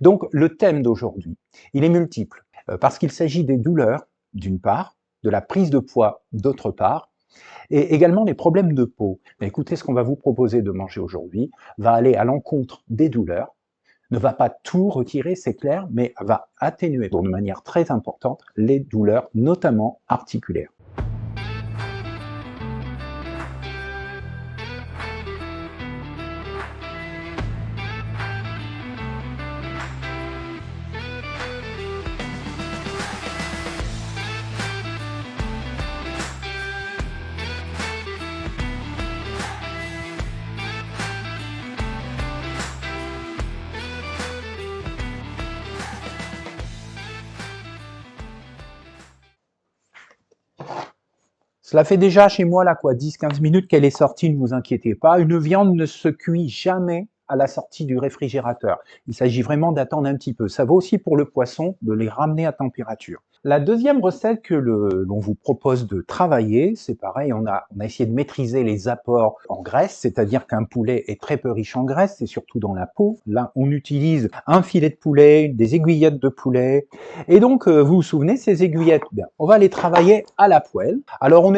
Donc le thème d'aujourd'hui, il est multiple, parce qu'il s'agit des douleurs, d'une part, de la prise de poids, d'autre part, et également les problèmes de peau. Mais écoutez, ce qu'on va vous proposer de manger aujourd'hui va aller à l'encontre des douleurs, ne va pas tout retirer, c'est clair, mais va atténuer de manière très importante les douleurs, notamment articulaires. Cela fait déjà chez moi là quoi 10-15 minutes qu'elle est sortie, ne vous inquiétez pas. Une viande ne se cuit jamais à la sortie du réfrigérateur. Il s'agit vraiment d'attendre un petit peu. Ça vaut aussi pour le poisson, de les ramener à température. La deuxième recette que l'on vous propose de travailler, c'est pareil, on a essayé de maîtriser les apports en graisse, c'est-à-dire qu'un poulet est très peu riche en graisse, c'est surtout dans la peau. Là, on utilise un filet de poulet, des aiguillettes de poulet, et donc, vous vous souvenez, ces aiguillettes, bien, on va les travailler à la poêle. Alors, on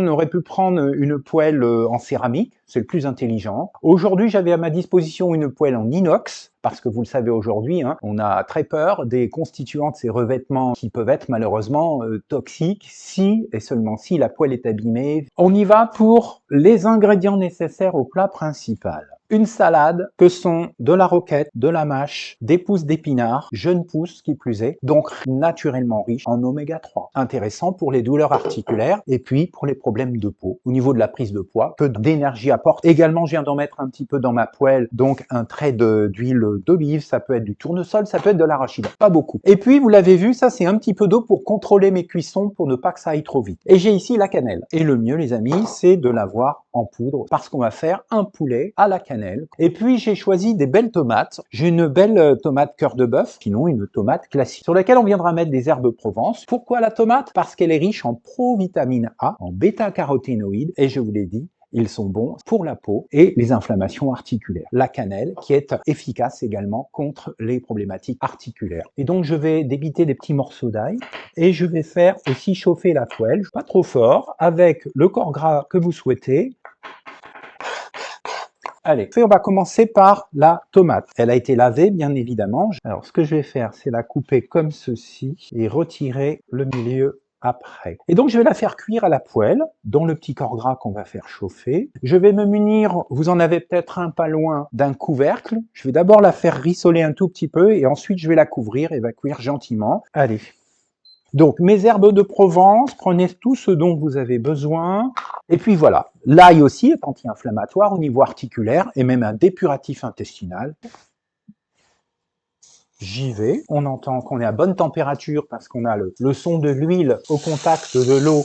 aurait pu prendre une poêle en céramique, c'est le plus intelligent. Aujourd'hui, j'avais à ma disposition une poêle en inox, parce que vous le savez aujourd'hui, hein, on a très peur des constituants de ces revêtements qui peuvent être malheureusement toxiques si et seulement si la poêle est abîmée. On y va pour les ingrédients nécessaires au plat principal. Une salade que sont de la roquette, de la mâche, des pousses d'épinards, jeunes pousses qui plus est, donc naturellement riche en oméga 3. Intéressant pour les douleurs articulaires et puis pour les problèmes de peau. Au niveau de la prise de poids, peu d'énergie apporte. Également, je viens d'en mettre un petit peu dans ma poêle, donc un trait d'huile d'olive, ça peut être du tournesol, ça peut être de l'arachide, pas beaucoup. Et puis, vous l'avez vu, ça c'est un petit peu d'eau pour contrôler mes cuissons, pour ne pas que ça aille trop vite. Et j'ai ici la cannelle. Et le mieux, les amis, c'est de l'avoir en poudre, parce qu'on va faire un poulet à la cannelle. Et puis j'ai choisi des belles tomates. J'ai une belle tomate cœur de bœuf, sinon une tomate classique, sur laquelle on viendra mettre des herbes Provence. Pourquoi la tomate? Parce qu'elle est riche en provitamine A, en bêta-caroténoïdes, et je vous l'ai dit, ils sont bons pour la peau et les inflammations articulaires. La cannelle, qui est efficace également contre les problématiques articulaires. Et donc, je vais débiter des petits morceaux d'ail et je vais faire aussi chauffer la poêle, pas trop fort, avec le corps gras que vous souhaitez. Allez, on va commencer par la tomate. Elle a été lavée, bien évidemment. Alors, ce que je vais faire, c'est la couper comme ceci et retirer le milieu après. Et donc, je vais la faire cuire à la poêle, dans le petit corps gras qu'on va faire chauffer. Je vais me munir, vous en avez peut-être un pas loin, d'un couvercle. Je vais d'abord la faire rissoler un tout petit peu et ensuite, je vais la couvrir et va cuire gentiment. Allez. Donc, mes herbes de Provence, prenez tout ce dont vous avez besoin. Et puis voilà, l'ail aussi est anti-inflammatoire au niveau articulaire et même un dépuratif intestinal. J'y vais. On entend qu'on est à bonne température parce qu'on a le son de l'huile au contact de l'eau.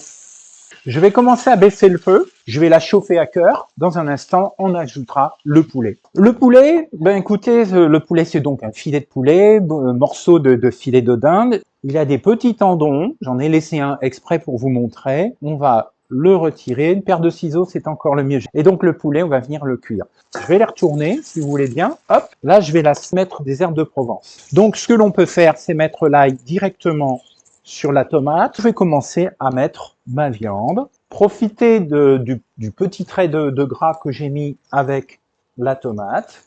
Je vais commencer à baisser le feu. Je vais la chauffer à cœur. Dans un instant, on ajoutera le poulet. Le poulet, ben écoutez, le poulet c'est donc un filet de poulet, morceau de filet de dinde. Il a des petits tendons. J'en ai laissé un exprès pour vous montrer. On va le retirer. Une paire de ciseaux, c'est encore le mieux. Et donc le poulet, on va venir le cuire. Je vais les retourner, si vous voulez bien. Hop, là je vais la mettre des herbes de Provence. Donc ce que l'on peut faire, c'est mettre l'ail directement sur la tomate. Je vais commencer à mettre ma viande. Profitez du petit trait de gras que j'ai mis avec la tomate.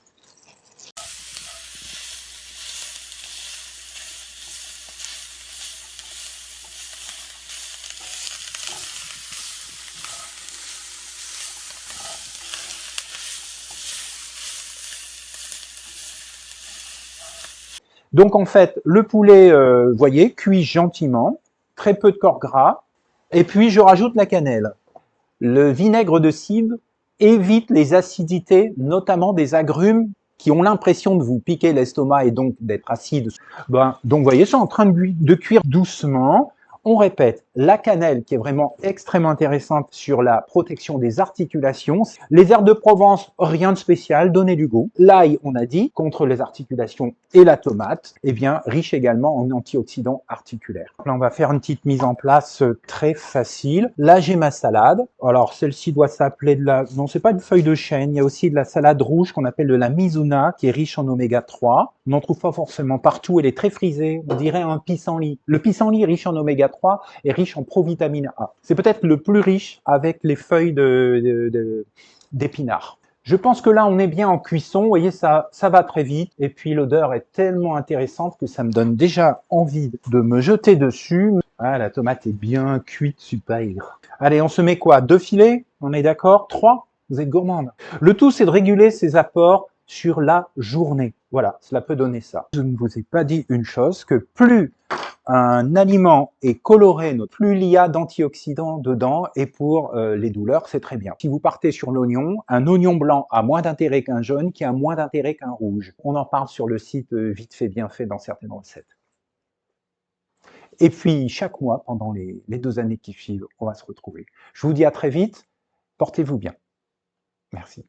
Donc en fait, le poulet, voyez, cuit gentiment, très peu de corps gras, et puis je rajoute la cannelle. Le vinaigre de cidre évite les acidités, notamment des agrumes qui ont l'impression de vous piquer l'estomac et donc d'être acides. Donc vous voyez, c'est en train de cuire doucement. On répète, la cannelle qui est vraiment extrêmement intéressante sur la protection des articulations. Les herbes de Provence, rien de spécial, donner du goût. L'ail, on a dit, contre les articulations, et la tomate, eh bien, riche également en antioxydants articulaires. Là, on va faire une petite mise en place très facile. Là, j'ai ma salade. Alors, celle-ci doit s'appeler de la... Non, c'est pas une feuille de chêne. Il y a aussi de la salade rouge qu'on appelle de la Mizuna, qui est riche en oméga 3. On n'en trouve pas forcément partout. Elle est très frisée. On dirait un pissenlit. Le pissenlit, riche en oméga 3, est riche en provitamine A. C'est peut-être le plus riche avec les feuilles d'épinards. Je pense que là, on est bien en cuisson. Vous voyez, ça va très vite. Et puis, l'odeur est tellement intéressante que ça me donne déjà envie de me jeter dessus. Ah, la tomate est bien cuite, super. Allez, on se met quoi? 2 filets? On est d'accord? 3? Vous êtes gourmande. Le tout, c'est de réguler ses apports sur la journée. Voilà, cela peut donner ça. Je ne vous ai pas dit une chose, que plus un aliment est coloré, plus il y a d'antioxydants dedans, et pour les douleurs, c'est très bien. Si vous partez sur l'oignon, un oignon blanc a moins d'intérêt qu'un jaune, qui a moins d'intérêt qu'un rouge. On en parle sur le site Vite fait bien fait dans certaines recettes. Et puis, chaque mois, pendant les 2 années qui suivent, on va se retrouver. Je vous dis à très vite, portez-vous bien. Merci.